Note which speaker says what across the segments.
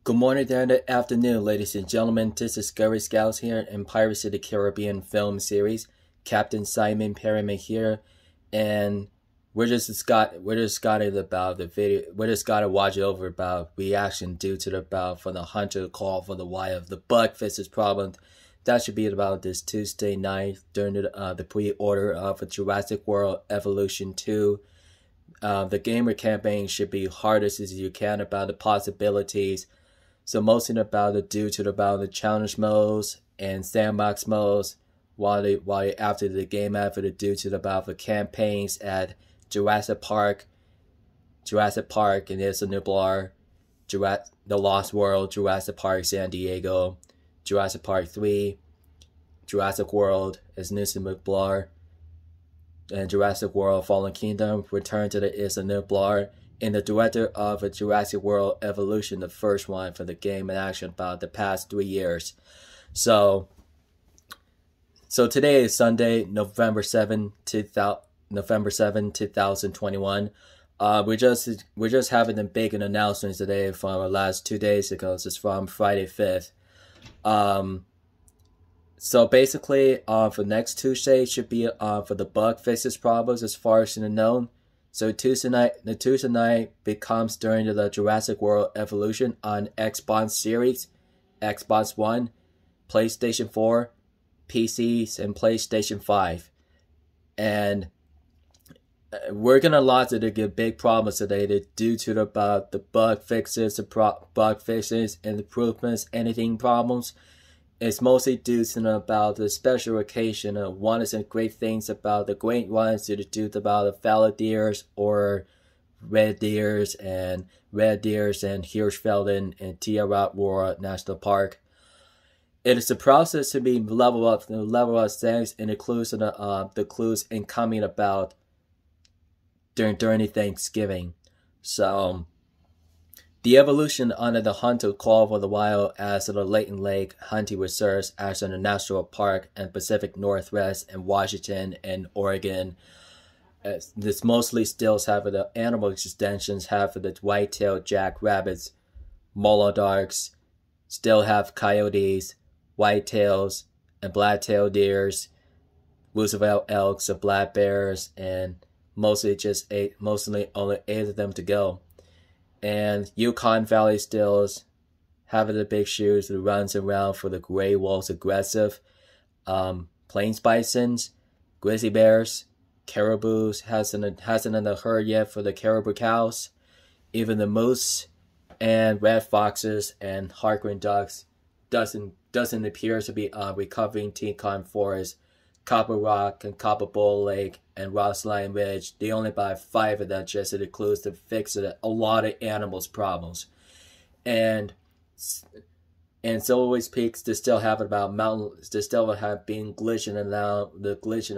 Speaker 1: Good morning there in the afternoon, ladies and gentlemen. This is Scary Scouts here in Pirates of the Caribbean film series. Captain Simon Perryman here, and we're just discussing about the video. We're just gotta watch over about reaction due to from the hunter call for the wire of the bug fixes problem. That should be about this Tuesday night during the pre-order of Jurassic World Evolution 2. The gamer campaign should be hardest as you can about the possibilities. So mostly about the challenge modes and sandbox modes, while after the game effort due to the campaigns at Jurassic Park and Isla Nublar, The Lost World, Jurassic Park San Diego, Jurassic Park 3, Jurassic World as Isla Nublar, and Jurassic World Fallen Kingdom, Return to the Isla Nublar, and the director of Jurassic World Evolution, the first one for the game in action about the past 3 years. So today is Sunday, November 7, 2021. We're just having a big announcement today from our last 2 days ago. It's from Friday 5th. So basically, for next Tuesday should be for the bug fixes problems as far as known. So Tuesday night becomes during the Jurassic World Evolution on Xbox Series, Xbox One, PlayStation 4, PCs, and PlayStation 5. And we're gonna launch it to get big problems today due to the bug fixes, and improvements, anything problems. It's mostly due to about the special occasion. One is great things about the great ones to do about the fallow deers or red deers and Hirschfelden and Tia National Park. It is a process to be level up things and includes the clues incoming about during Thanksgiving. So the evolution under the hunter call for the wild as the Layton Lake hunting reserves as in the National Park and Pacific Northwest and Washington and Oregon. This mostly still have the animal extensions have the white-tailed jackrabbits, mulladarks, still have coyotes, whitetails, and black-tailed deers, Roosevelt elks, and black bears, and mostly only 8 of them to go. And Yukon Valley stills having the big shoes that runs around for the gray wolves aggressive, plains bisons, grizzly bears, caribous hasn't in the herd yet for the caribou cows, even the moose and red foxes and Hartgren ducks doesn't appear to be recovering Teton Forest, Copper Rock and Copper Bowl Lake and Ross Lion Ridge. They only buy 5 of them just to include to fix a lot of animals' problems. And Silverways Peaks, they still have about mountains. They still have been glitching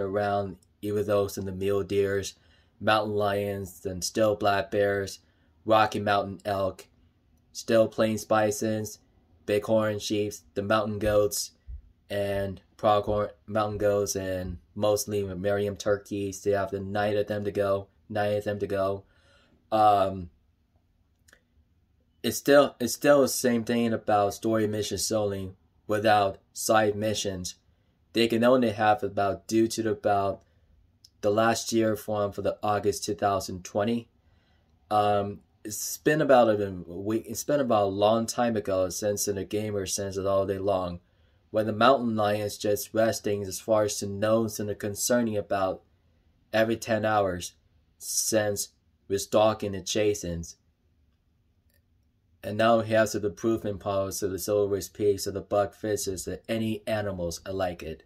Speaker 1: around even those in the mule deers, mountain lions, and still black bears, Rocky Mountain elk, still plains bisons, bighorn sheep, the mountain goats, and pronghorn mountain goats, and mostly Merriam turkeys. They have 9 of them to go. It's still the same thing about story missions solely without side missions. They can only have about due to the last year for the August 2020. It's been about a week. It's been about a long time ago since the gamer sends it all day long. When the mountain lions just resting as far as to knows and concerning about every 10 hours since we're stalking and chasing. And now he has the improvement powers of the Silverways Peaks of the bug fixes that any animals are like it.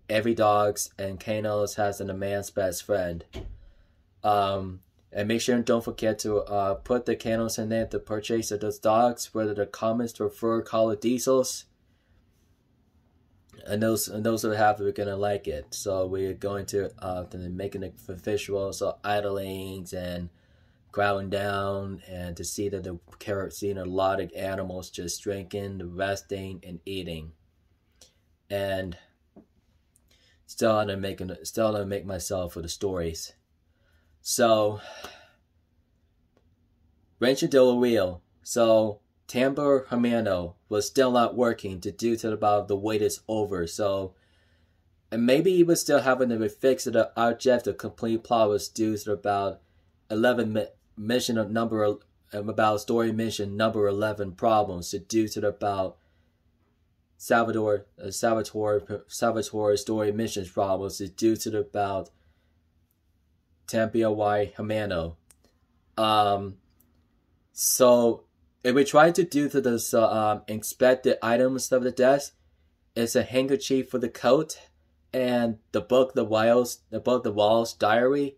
Speaker 1: Every dogs and canos has a man's best friend. And make sure and don't forget to put the canos in there to purchase of those dogs, whether they're commons or fur collar diesels. And those who have it are gonna like it. So we're going to making it for visuals, so idlings and crowding down, and to see that seeing a lot of animals just drinking, resting, and eating. And still I'm gonna make myself for the stories. So Rancho del Rio. So Tambor Hermano was still not working due to about the wait is over. So, and maybe he was still having to fix the objective complete plot was due to about 11 mission of number about story mission number 11 problems due to about Salvatore story missions problems due to about Tambor Y Hermano. So if we try to do to this expected items of the desk, it's a handkerchief for the coat and the book the Wall's diary.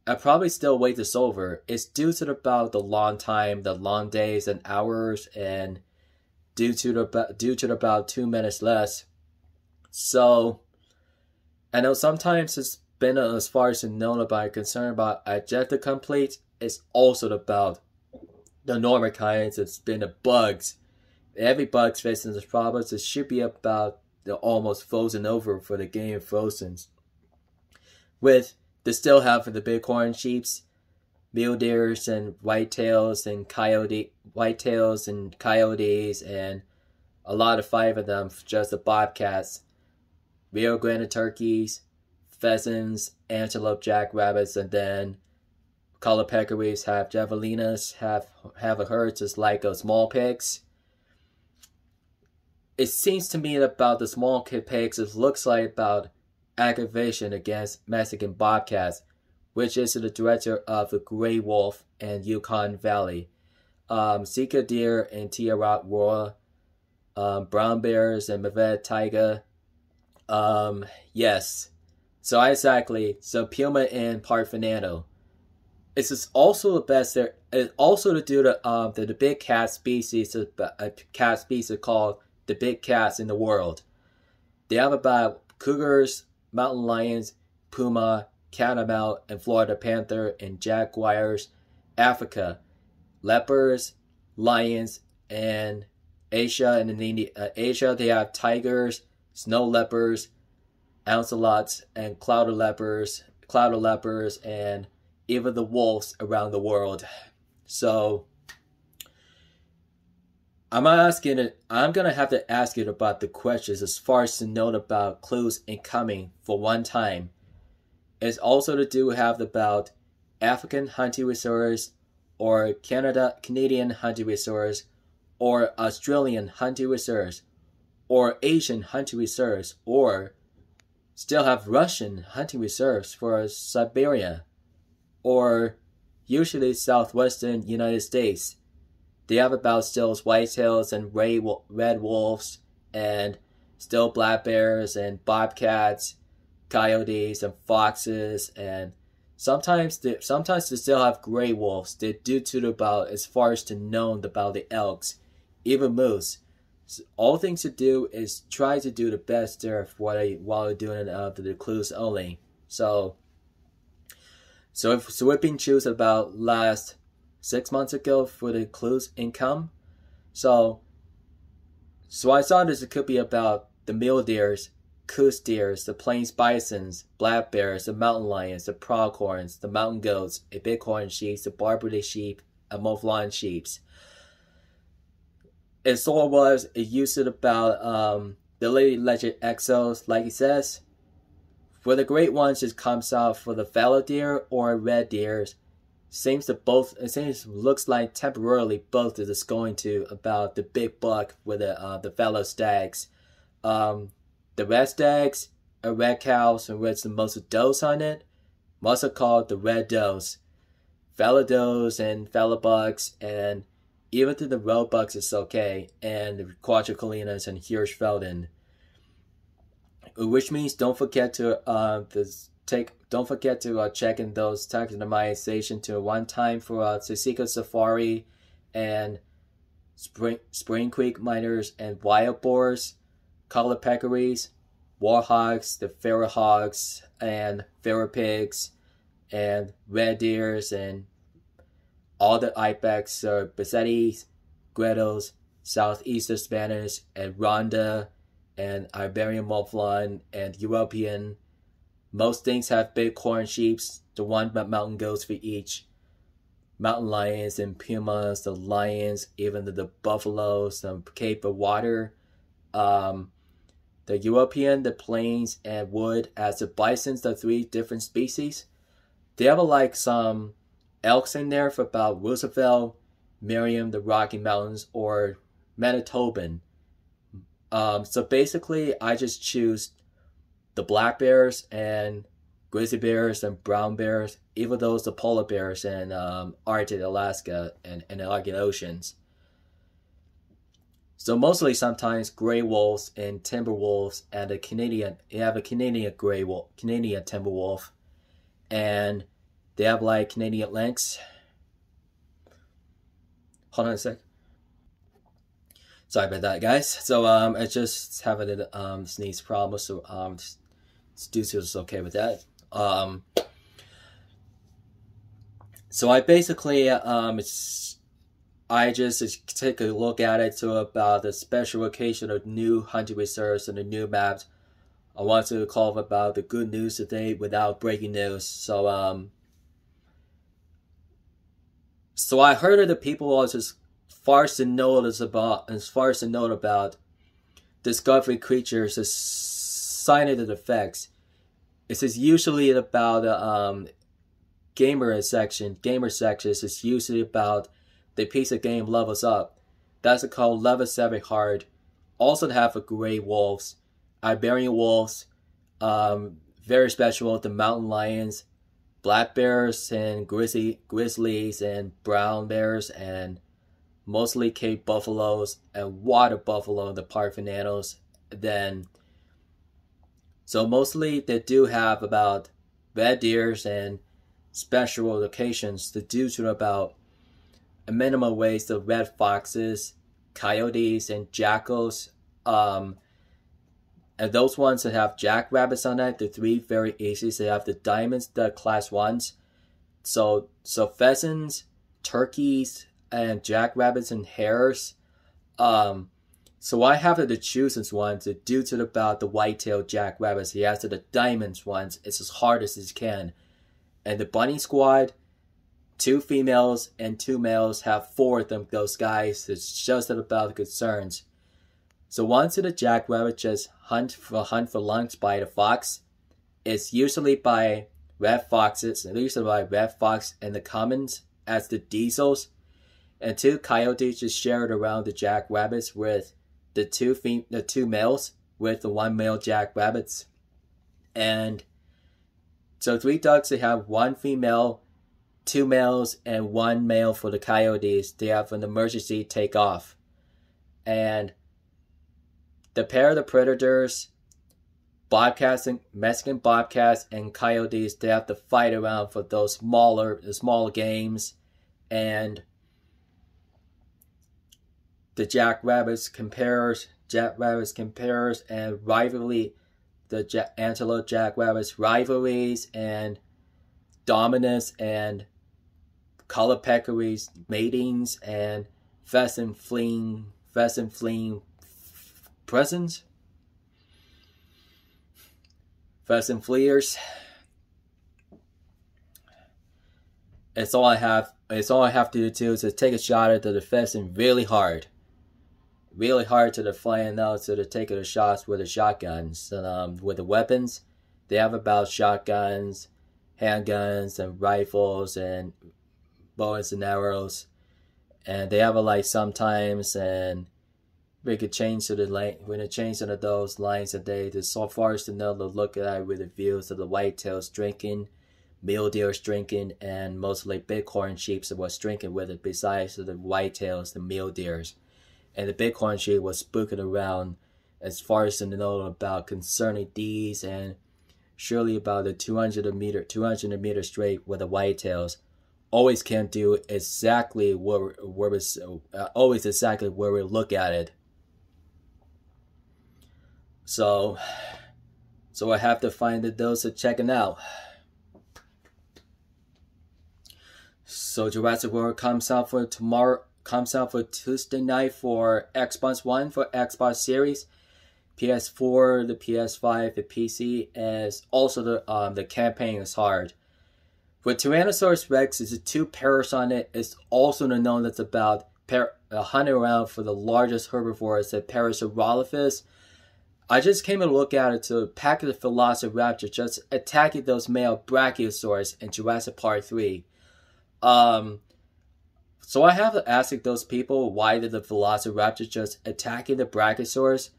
Speaker 1: I probably still wait this over. It's due to about the long time, the long days and hours, and due to about 2 minutes less. So I know sometimes it's been as far as known about concern about objective complete. It's also about the normal kinds. It's been the bugs. Every bug facing this problem. It should be about the almost frozen over for the game Frozen. With they still have the bighorn sheeps, mule deers, and whitetails and coyotes, and a lot of 5 of them, just the bobcats, Rio Grande turkeys, pheasants, antelope, jackrabbits, and then color peccaries, have javelinas, have a herd just like small pigs. It seems to me about the small pigs, it looks like about aggravation against Mexican bobcats, which is the director of the Gray Wolf and Yukon Valley, Sika deer and Tiararoa, brown bears and Mavet taiga. Yes. So exactly. So Puma and Parfanano. It's just also the best there. It's also to do the big cat species, a cat species called the big cats in the world. They have about cougars, mountain lions, puma, catamount, and Florida panther, and jaguars, Africa, leopards, lions, and Asia. And in Asia, they have tigers, snow leopards, ocelots, and clouded leopards, and even the wolves around the world. So I'm gonna have to ask you about the questions as far as to know about clues incoming for one time. It's also to do have about African hunting resource, or Canadian hunting resource, or Australian hunting resource, or Asian hunting resource, or still have Russian hunting reserves for Siberia, or usually southwestern United States. They have about still whitetails and red wolves, and still black bears and bobcats, coyotes and foxes, and sometimes they still have gray wolves. They do to about as far as to known about the elks, even moose. So all things to do is try to do the best there while you're doing the clues only. So we've been choosing about last 6 months ago for the clues income. So I thought this could be about the mule deers, coos deers, the plains bisons, black bears, the mountain lions, the pronghorns, the mountain goats, a bighorn sheep, the Barbary sheep, and mouflon sheep. It sort of was, it used it about the Lady Legend Exos, like it says. For the great ones, it comes out for the fallow deer or red deers. Looks like temporarily both is going to about the big buck with the fallow stags. The red stags are red cows and with the most does on it. Also called the red does. Fallow does and fallow bucks, and even to the road bucks is okay, and the quadricolinas and Hirschfelden. Which means don't forget to check in those taxonomization to one time for Sisika Safari and Spring Creek miners and wild boars, color peccaries, warhogs, the feral hogs and feral pigs, and red deers, and all the ibex are Bassettis, Grettles, Southeastern Spanish, and Ronda, and Iberian mouflon, and European. Most things have bighorn sheep, the one mountain goats for each. mountain lions and pumas, the lions, even the buffaloes, the Cape of Water, the European, the plains, and wood as the bisons, the 3 different species. They have like some elks in there for about Roosevelt, Merriam, the Rocky Mountains, or Manitoban. So basically, I just choose the black bears and grizzly bears and brown bears, even those the polar bears in Arctic, Alaska, and the Arctic Oceans. So mostly sometimes gray wolves and timber wolves, and you have a Canadian gray wolf, Canadian timber wolf, and they have like Canadian lynx. Hold on a sec. Sorry about that, guys. So I just having a sneeze problem, so Studio is okay with that. So I basically I just take a look at it to about the special occasion of new hunting reserves and the new maps. I want to call about the good news today without breaking news. So so I heard of the people are just far to notice about discovery creatures as silent effects. It is usually about gamer sections. It's usually about the piece of game levels up. That's called level 7 hard. Also have a gray wolves, Iberian wolves, very special, the mountain lions, black bears and grizzlies and brown bears, and mostly Cape buffaloes and water buffalo, the parfinanos. Then, so mostly they do have about red deers and special locations to do to about a minimum ways of red foxes, coyotes, and jackals. And those ones that have jackrabbits on it, the 3 very easy. They have the diamonds, the class 1s. So pheasants, turkeys, and jackrabbits and hares. So I have the choosing ones due to about the white-tailed jackrabbits. He has the diamonds ones. It's as hard as he can. And the bunny squad, 2 females and 2 males, have 4 of them. Those guys, it's just about the concerns. So once the jackrabbit just hunt for lunch by the fox, it's usually by red foxes, and usually by red fox and the commons as the diesels, and 2 coyotes just shared around the jackrabbits with the 2 males with the 1 male jackrabbits. And so 3 ducks, they have 1 female, 2 males, and 1 male for the coyotes. They have an emergency takeoff. And the pair of the predators, bobcats and Mexican bobcats and coyotes, they have to fight around for those smaller games. And the jackrabbits compares, and rivalry, the antelope jackrabbits rivalries and dominance and color peccaries matings and pheasant fleeing presents, pheasant fleers. It's all I have to do is to take a shot at the pheasant really hard to the flying out, so they're taking the shots with the shotguns. And with the weapons, they have about shotguns, handguns, and rifles, and bows and arrows. And they have like sometimes, and we could change to the line. When it change into those lines that they, so far as to know, to look at with the views of the whitetails drinking, mule deers drinking, and mostly bighorn sheep that was drinking with it. Besides the whitetails, the mule deers. And the bighorn sheep was spooking around as far as to know about concerning these, and surely about the 200 meter straight with the whitetails always can do exactly always exactly where we look at it. So I have to find those to checking out. So Jurassic World comes out for Tuesday night for Xbox One, for Xbox Series, PS4, the PS5, the PC, as also the campaign is hard. With Tyrannosaurus Rex, is the two pairs on it. It's also known as about hunting around for the largest herbivores, the Parasaurolophus. I just came to look at it to a pack of the Velociraptor just attacking those male Brachiosaurs in Jurassic Park 3. So I have to ask those people, why did the Velociraptor just attacking the Brachiosaurs?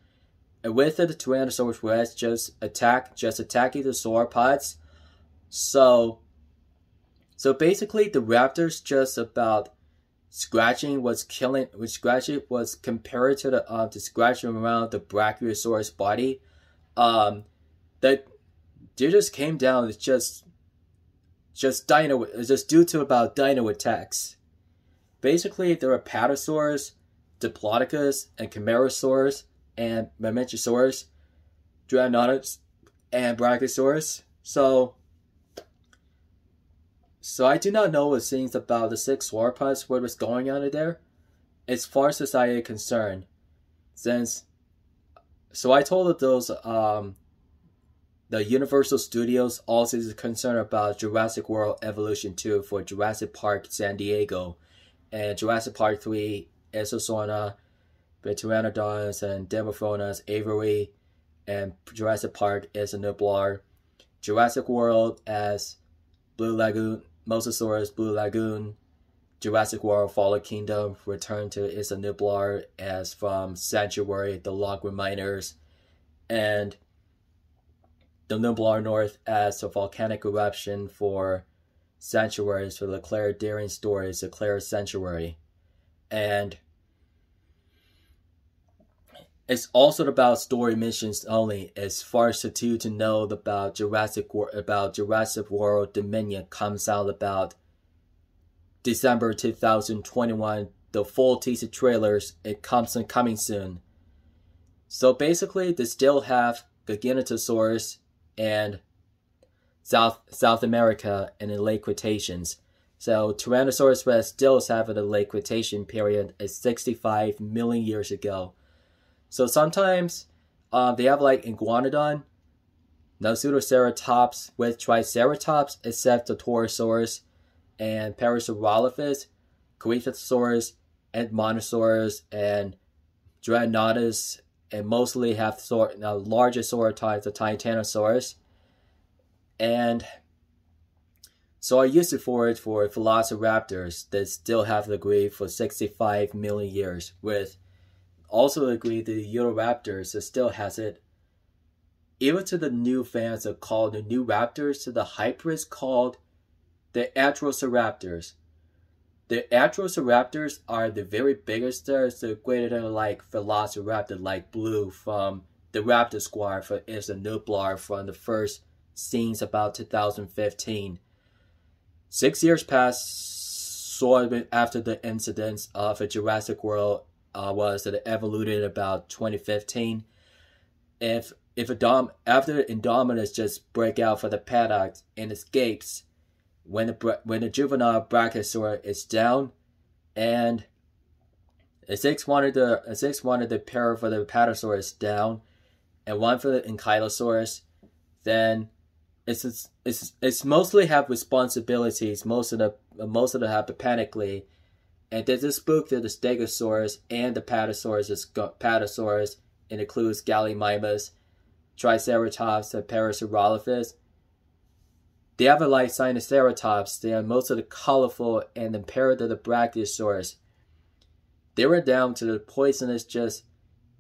Speaker 1: And with the Tyrannosaurus Rex just attacking the sauropods. So basically the raptors just about scratching was compared to the scratching around the Brachiosaurus body. That they just came down. It's just due to about dino attacks. Basically, there are Apatosaurus, Diplodocus, and Camarasaurus, and Mamenchisaurus, Dreadnoughtus, and Brachiosaurus. So I do not know what things about the 6 sauropods, what was going on there, as far as society is concerned. So I told that those the Universal Studios also is concerned about Jurassic World Evolution 2 for Jurassic Park San Diego, and Jurassic Park 3 Ecosona, Pteranodons and Demophonas Avery, and Jurassic Park is a Nublar. Jurassic World as Blue Lagoon, Mosasaurus Blue Lagoon. Jurassic World Fallen Kingdom Return to Isla Nublar as from Sanctuary, the Log Reminders, and the Nublar North as a volcanic eruption for Sanctuaries for the Claire Daring Stories, the Claire Sanctuary. And it's also about story missions only, as far as to know about Jurassic World Dominion comes out about December 2021. The full teaser trailers, it coming soon. So basically, they still have Giganotosaurus and South America in the late Cretaceous. So Tyrannosaurus Rex still is having a late Cretaceous period at 65 million years ago. So sometimes they have like Iguanodon, Nasutoceratops with Triceratops, except the Torosaurus and Parasaurolophus, Corythosaurus, Edmontosaurus, and Dreadnoughtus, and mostly have larger sauropods, the Titanosaurus. And so I used it for Velociraptors that still have the agree for 65 million years, with also agree the Eoraptors that still has it. Even to the new fans that call the new raptors, to the hybrids called the Atrociraptors. The Atrociraptors are the very biggest stars, they're greater than like Velociraptor, like Blue from the Raptor Squad for Isla Nublar from the first scenes about 2015. 6 years passed sort of after the incidents of a Jurassic World was that it evoluted about 2015. After Indominus just break out for the paddock and escapes, when the juvenile Brachiosaur is down, and a six wanted the pair for the Apatosaurus down, and one for the Ankylosaurus, then it's mostly have responsibilities. Most of them have panically, and they just spook to the Stegosaurus and the Patasaurus. It includes Gallimimus, Triceratops, and Parasaurolophus. They have a like Sinoceratops. They are most of the colorful and impaired to the Brachiosaurus. They were down to the poisonous just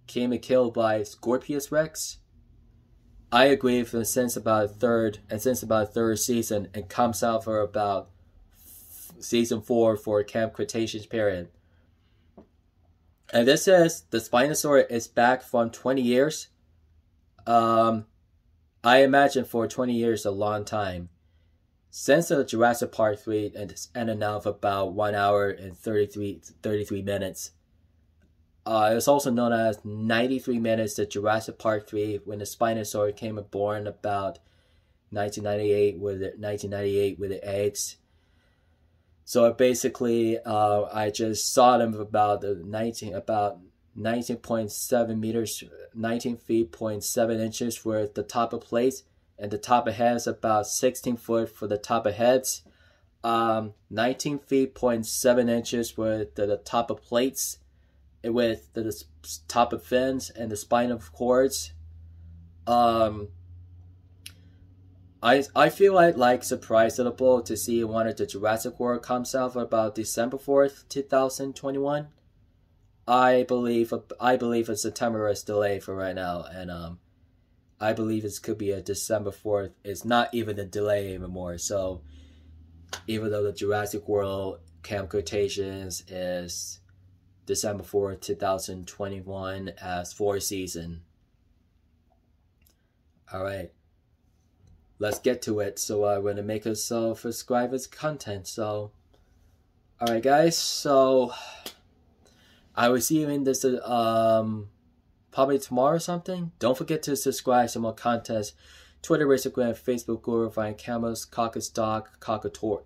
Speaker 1: came and killed by Scorpius Rex. I agree since about third season and comes out for about season 4 for Camp Cretaceous period. And this says the Spinosaurus is back from 20 years. I imagine for 20 years a long time. Since the Jurassic Park 3 and it's ended now for about 1 hour and 33 minutes. It's also known as 93 minutes to Jurassic Park 3 when the Spinosaurus came aboard about 1998 with the eggs. So basically, I just saw them about 19.7 meters, 19 feet, 0.7 inches for the top of plates, and the top of heads about 16 foot for the top of heads. 19 feet, 0.7 inches with the top of plates, with the top of fins and the spine of cords. I feel like surprisable to see one of the Jurassic World comes out about December 4th, 2021. I believe a September is delayed for right now, and I believe it could be a December 4th. It's not even a delay anymore. So even though the Jurassic World Camp Cretaceous is December 4th, 2021 as 4th season. Alright. Let's get to it. So we're going to make ourselves subscribe as content. So, alright guys. So, I will see you in this probably tomorrow or something. Don't forget to subscribe to more contests. Twitter, Instagram, Facebook, Google, Find Cameras, Caucastock, Caucatalk,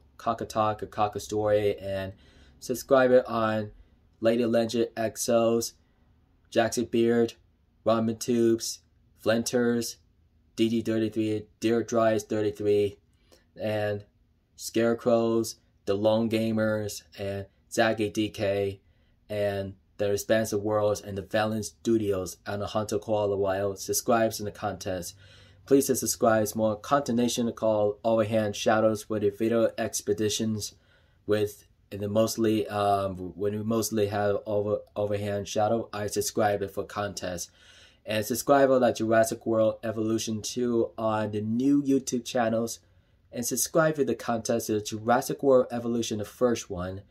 Speaker 1: or Caucastory, and subscribe it on Lady Legend XOs, Jackson Beard, Ramen Tubes, Flinters, DD33, Deer Dries 33, and Scarecrows, The Lone Gamers, and Zaggy DK, and the Expansive Worlds, and the Valiant Studios, and the Hunter Koala Wild. Subscribes in the contest. Please subscribe more continuation called Overhand Shadows with the video expeditions with in the mostly when we mostly have overhand shadow. I subscribe it for contest. And subscribe on like Jurassic World Evolution 2 on the new YouTube channels. And subscribe to the contest of Jurassic World Evolution, the first one.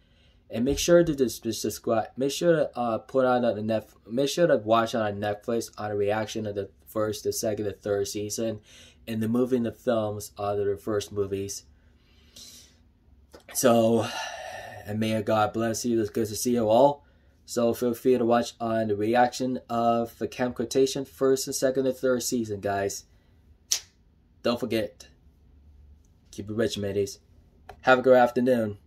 Speaker 1: And make sure to just subscribe. Make sure to put on the make sure to watch on Netflix on a reaction of the first, the second, the third season, and the movie and the films are the first movies. So, and may God bless you. It's good to see you all. So feel free to watch on the reaction of the Camp Cretaceous first and second and third season, guys. Don't forget. Keep it rich, mateys. Have a good afternoon.